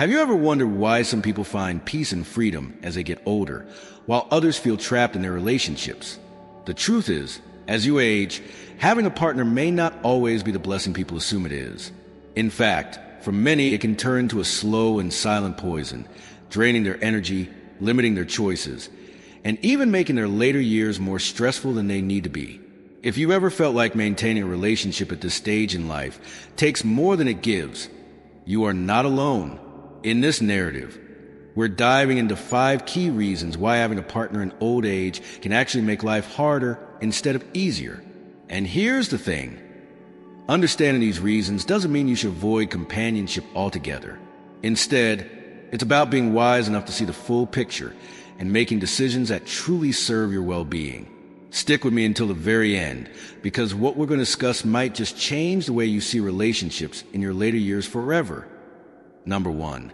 Have you ever wondered why some people find peace and freedom as they get older, while others feel trapped in their relationships? The truth is, as you age, having a partner may not always be the blessing people assume it is. In fact, for many, it can turn to a slow and silent poison, draining their energy, limiting their choices, and even making their later years more stressful than they need to be. If you've ever felt like maintaining a relationship at this stage in life takes more than it gives, you are not alone. In this narrative, we're diving into 5 key reasons why having a partner in old age can actually make life harder instead of easier. And here's the thing. Understanding these reasons doesn't mean you should avoid companionship altogether. Instead, it's about being wise enough to see the full picture and making decisions that truly serve your well-being. Stick with me until the very end, because what we're going to discuss might just change the way you see relationships in your later years forever. Number 1,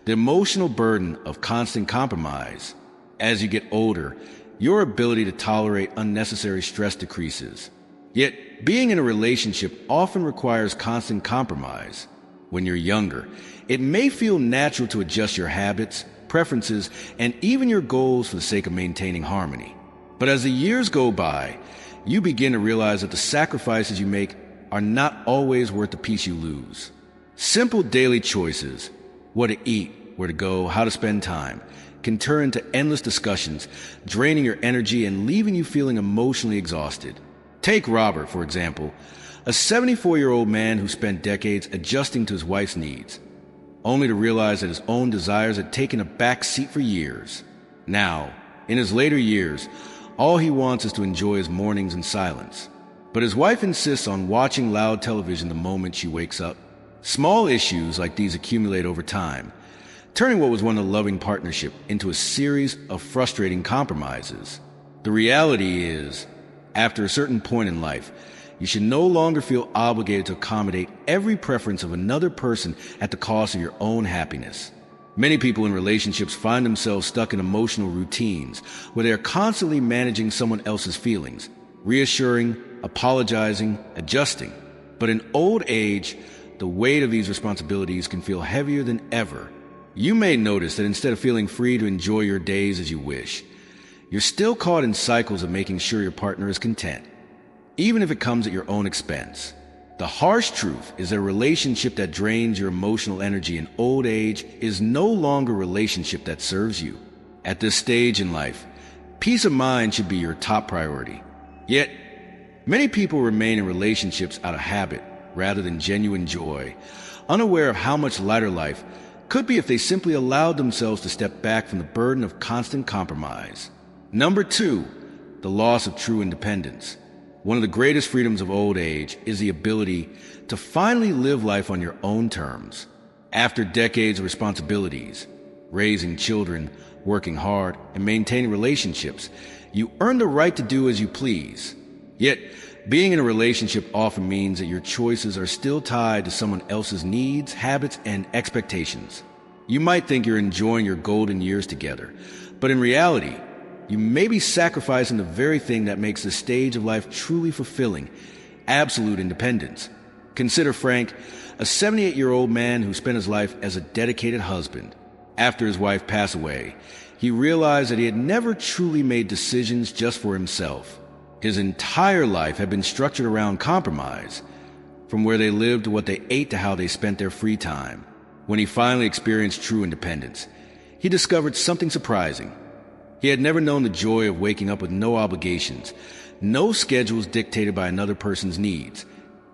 the emotional burden of constant compromise. As you get older, your ability to tolerate unnecessary stress decreases. Yet, being in a relationship often requires constant compromise. When you're younger, it may feel natural to adjust your habits, preferences, and even your goals for the sake of maintaining harmony. But as the years go by, you begin to realize that the sacrifices you make are not always worth the peace you lose. Simple daily choices, what to eat, where to go, how to spend time, can turn into endless discussions, draining your energy and leaving you feeling emotionally exhausted. Take Robert, for example, a 74-year-old man who spent decades adjusting to his wife's needs, only to realize that his own desires had taken a back seat for years. Now, in his later years, all he wants is to enjoy his mornings in silence. But his wife insists on watching loud television the moment she wakes up. Small issues like these accumulate over time, turning what was once a loving partnership into a series of frustrating compromises. The reality is, after a certain point in life, you should no longer feel obligated to accommodate every preference of another person at the cost of your own happiness. Many people in relationships find themselves stuck in emotional routines where they are constantly managing someone else's feelings, reassuring, apologizing, adjusting. But in old age, the weight of these responsibilities can feel heavier than ever. You may notice that instead of feeling free to enjoy your days as you wish, you're still caught in cycles of making sure your partner is content, even if it comes at your own expense. The harsh truth is that a relationship that drains your emotional energy in old age is no longer a relationship that serves you. At this stage in life, peace of mind should be your top priority. Yet, many people remain in relationships out of habit rather than genuine joy, unaware of how much lighter life could be if they simply allowed themselves to step back from the burden of constant compromise. Number 2, the loss of true independence. One of the greatest freedoms of old age is the ability to finally live life on your own terms. After decades of responsibilities, raising children, working hard, and maintaining relationships, you earn the right to do as you please. Yet, being in a relationship often means that your choices are still tied to someone else's needs, habits, and expectations. You might think you're enjoying your golden years together, but in reality, you may be sacrificing the very thing that makes this stage of life truly fulfilling: absolute independence. Consider Frank, a 78-year-old man who spent his life as a dedicated husband. After his wife passed away, he realized that he had never truly made decisions just for himself. His entire life had been structured around compromise, from where they lived to what they ate to how they spent their free time. When he finally experienced true independence, he discovered something surprising. He had never known the joy of waking up with no obligations, no schedules dictated by another person's needs,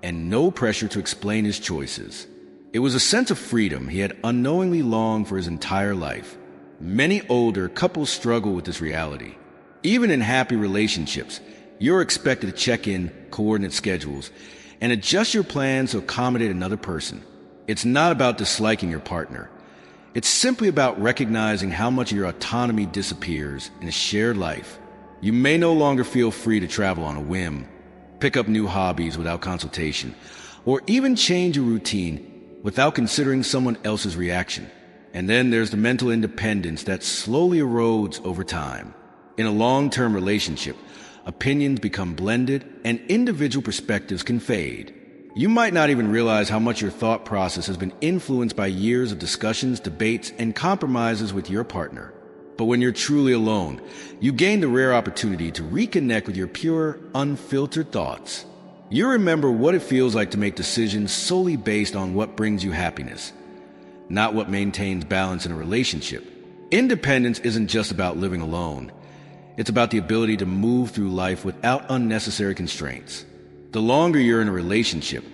and no pressure to explain his choices. It was a sense of freedom he had unknowingly longed for his entire life. Many older couples struggle with this reality. Even in happy relationships, you're expected to check in, coordinate schedules, and adjust your plans to accommodate another person. It's not about disliking your partner. It's simply about recognizing how much of your autonomy disappears in a shared life. You may no longer feel free to travel on a whim, pick up new hobbies without consultation, or even change your routine without considering someone else's reaction. And then there's the mental independence that slowly erodes over time. In a long-term relationship, opinions become blended and individual perspectives can fade. You might not even realize how much your thought process has been influenced by years of discussions, debates, and compromises with your partner. But when you're truly alone, you gain the rare opportunity to reconnect with your pure, unfiltered thoughts. You remember what it feels like to make decisions solely based on what brings you happiness, not what maintains balance in a relationship. Independence isn't just about living alone. It's about the ability to move through life without unnecessary constraints. The longer you're in a relationship,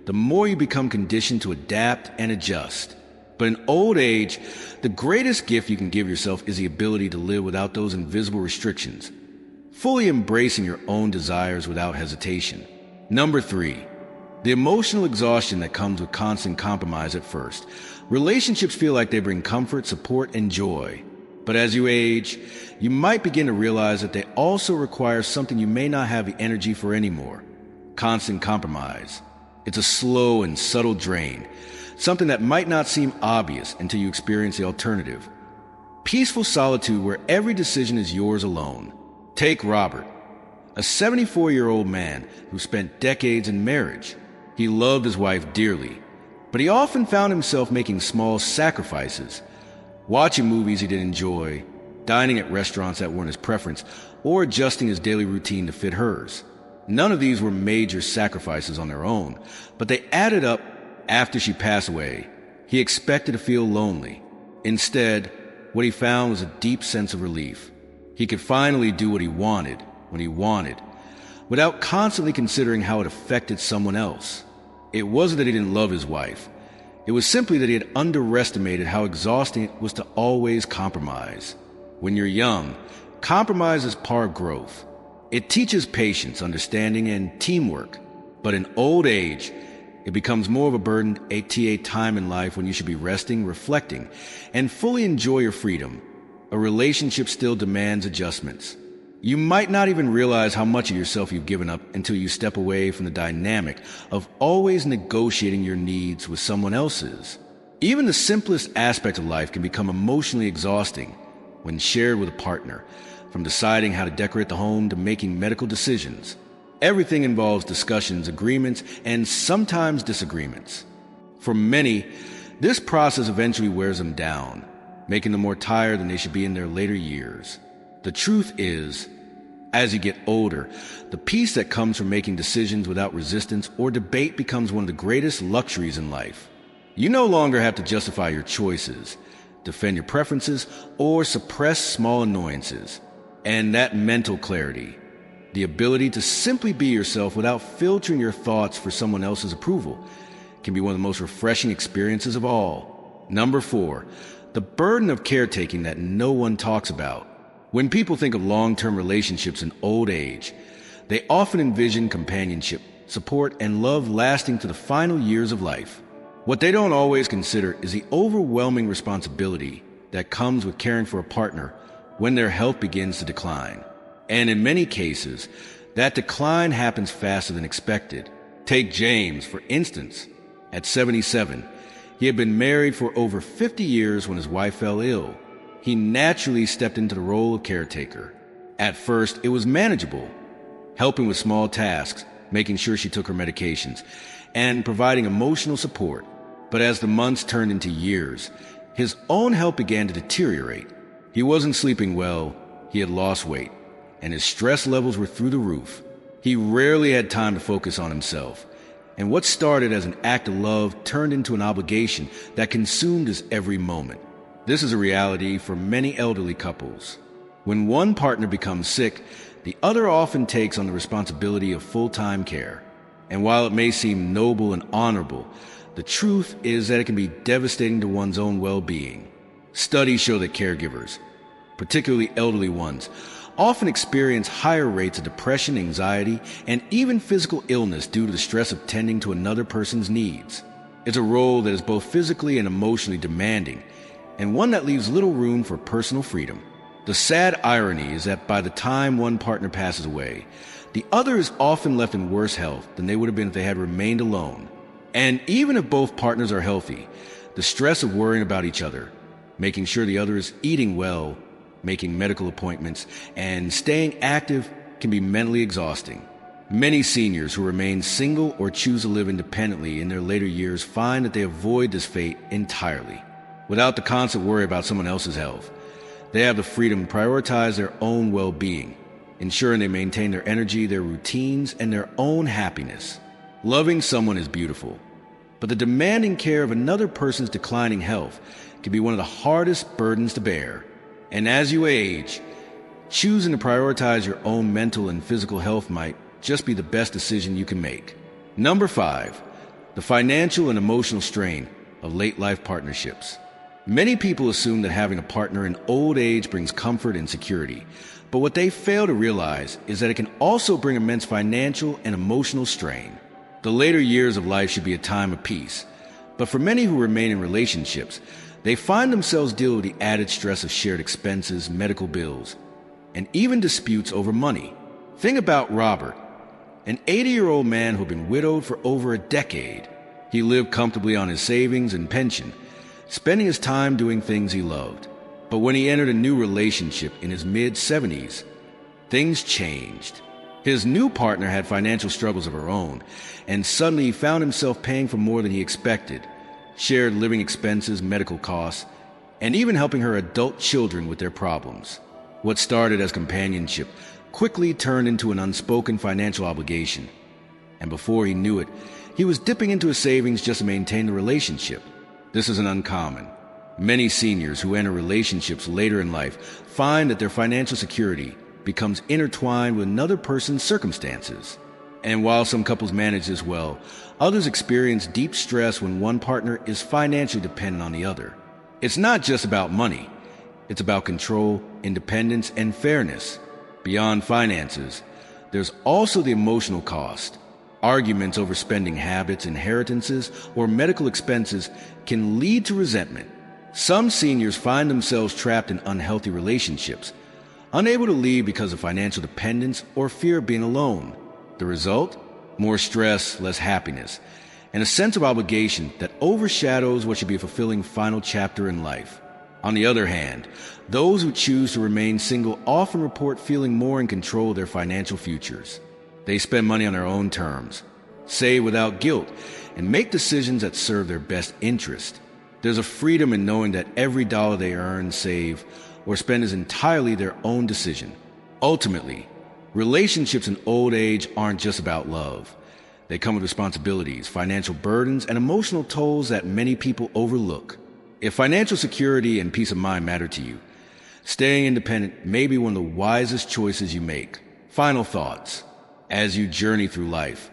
the more you become conditioned to adapt and adjust. But in old age, the greatest gift you can give yourself is the ability to live without those invisible restrictions, fully embracing your own desires without hesitation. Number 3, the emotional exhaustion that comes with constant compromise at first. Relationships feel like they bring comfort, support, and joy. But as you age, you might begin to realize that they also require something you may not have the energy for anymore. Constant compromise. It's a slow and subtle drain, something that might not seem obvious until you experience the alternative. Peaceful solitude where every decision is yours alone. Take Robert, a 74-year-old man who spent decades in marriage. He loved his wife dearly, but he often found himself making small sacrifices, watching movies he didn't enjoy, dining at restaurants that weren't his preference, or adjusting his daily routine to fit hers. None of these were major sacrifices on their own, but they added up. After she passed away, he expected to feel lonely. Instead, what he found was a deep sense of relief. He could finally do what he wanted, when he wanted, without constantly considering how it affected someone else. It wasn't that he didn't love his wife. It was simply that he had underestimated how exhausting it was to always compromise. When you're young, compromise is part of growth. It teaches patience, understanding, and teamwork. But in old age, it becomes more of a burden at a time in life when you should be resting, reflecting, and fully enjoy your freedom. A relationship still demands adjustments. You might not even realize how much of yourself you've given up until you step away from the dynamic of always negotiating your needs with someone else's. Even the simplest aspect of life can become emotionally exhausting when shared with a partner, from deciding how to decorate the home to making medical decisions. Everything involves discussions, agreements, and sometimes disagreements. For many, this process eventually wears them down, making them more tired than they should be in their later years. The truth is, as you get older, the peace that comes from making decisions without resistance or debate becomes one of the greatest luxuries in life. You no longer have to justify your choices, defend your preferences, or suppress small annoyances. And that mental clarity, the ability to simply be yourself without filtering your thoughts for someone else's approval, can be one of the most refreshing experiences of all. Number 4, the burden of caretaking that no one talks about. When people think of long-term relationships in old age, they often envision companionship, support, and love lasting to the final years of life. What they don't always consider is the overwhelming responsibility that comes with caring for a partner when their health begins to decline. And in many cases, that decline happens faster than expected. Take James, for instance. At 77, he had been married for over 50 years when his wife fell ill. He naturally stepped into the role of caretaker. At first, it was manageable, helping with small tasks, making sure she took her medications, and providing emotional support. But as the months turned into years, his own health began to deteriorate. He wasn't sleeping well, he had lost weight, and his stress levels were through the roof. He rarely had time to focus on himself, and what started as an act of love turned into an obligation that consumed his every moment. This is a reality for many elderly couples. When one partner becomes sick, the other often takes on the responsibility of full-time care. And while it may seem noble and honorable, the truth is that it can be devastating to one's own well-being. Studies show that caregivers, particularly elderly ones, often experience higher rates of depression, anxiety, and even physical illness due to the stress of tending to another person's needs. It's a role that is both physically and emotionally demanding, and one that leaves little room for personal freedom. The sad irony is that by the time one partner passes away, the other is often left in worse health than they would have been if they had remained alone. And even if both partners are healthy, the stress of worrying about each other, making sure the other is eating well, making medical appointments, and staying active can be mentally exhausting. Many seniors who remain single or choose to live independently in their later years find that they avoid this fate entirely. Without the constant worry about someone else's health, they have the freedom to prioritize their own well-being, ensuring they maintain their energy, their routines, and their own happiness. Loving someone is beautiful, but the demanding care of another person's declining health can be one of the hardest burdens to bear. And as you age, choosing to prioritize your own mental and physical health might just be the best decision you can make. Number 5, the financial and emotional strain of late life partnerships. Many people assume that having a partner in old age brings comfort and security, but what they fail to realize is that it can also bring immense financial and emotional strain. The later years of life should be a time of peace, but for many who remain in relationships, they find themselves dealing with the added stress of shared expenses, medical bills, and even disputes over money. Think about Robert, an 80-year-old man who had been widowed for over a decade. He lived comfortably on his savings and pension, spending his time doing things he loved. But when he entered a new relationship in his mid-70s, things changed. His new partner had financial struggles of her own, and suddenly he found himself paying for more than he expected, shared living expenses, medical costs, and even helping her adult children with their problems. What started as companionship quickly turned into an unspoken financial obligation, and before he knew it, he was dipping into his savings just to maintain the relationship. This isn't uncommon. Many seniors who enter relationships later in life find that their financial security becomes intertwined with another person's circumstances. And while some couples manage this well, others experience deep stress when one partner is financially dependent on the other. It's not just about money. It's about control, independence, and fairness. Beyond finances, there's also the emotional cost. Arguments over spending habits, inheritances, or medical expenses can lead to resentment. Some seniors find themselves trapped in unhealthy relationships, unable to leave because of financial dependence or fear of being alone. The result? More stress, less happiness, and a sense of obligation that overshadows what should be a fulfilling final chapter in life. On the other hand, those who choose to remain single often report feeling more in control of their financial futures. They spend money on their own terms, save without guilt, and make decisions that serve their best interest. There's a freedom in knowing that every dollar they earn, save, or spend is entirely their own decision. Ultimately, relationships in old age aren't just about love. They come with responsibilities, financial burdens, and emotional tolls that many people overlook. If financial security and peace of mind matter to you, staying independent may be one of the wisest choices you make. Final thoughts. As you journey through life,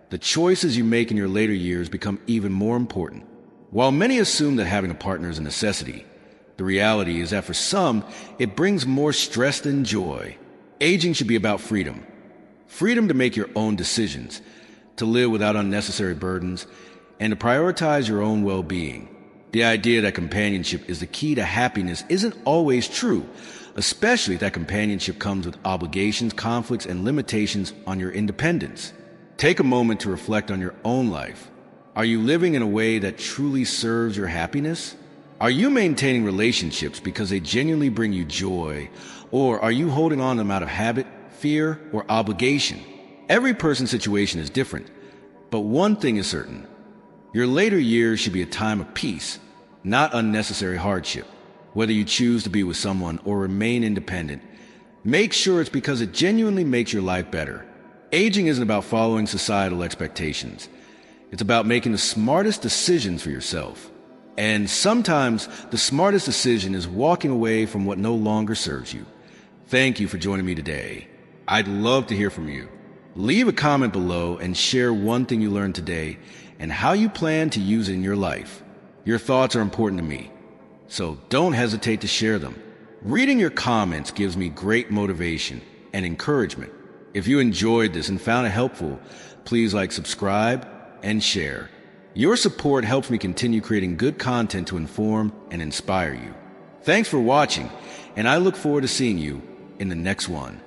the choices you make in your later years become even more important. While many assume that having a partner is a necessity, the reality is that for some, it brings more stress than joy. Aging should be about freedom. Freedom to make your own decisions, to live without unnecessary burdens, and to prioritize your own well-being. The idea that companionship is the key to happiness isn't always true, especially if that companionship comes with obligations, conflicts, and limitations on your independence. Take a moment to reflect on your own life. Are you living in a way that truly serves your happiness? Are you maintaining relationships because they genuinely bring you joy, or are you holding on to them out of habit, fear, or obligation? Every person's situation is different, but one thing is certain. Your later years should be a time of peace, not unnecessary hardship. Whether you choose to be with someone or remain independent, make sure it's because it genuinely makes your life better. Aging isn't about following societal expectations. It's about making the smartest decisions for yourself. And sometimes the smartest decision is walking away from what no longer serves you. Thank you for joining me today. I'd love to hear from you. Leave a comment below and share one thing you learned today and how you plan to use it in your life. Your thoughts are important to me, so don't hesitate to share them. Reading your comments gives me great motivation and encouragement. If you enjoyed this and found it helpful, please subscribe, and share. Your support helps me continue creating good content to inform and inspire you. Thanks for watching, and I look forward to seeing you in the next one.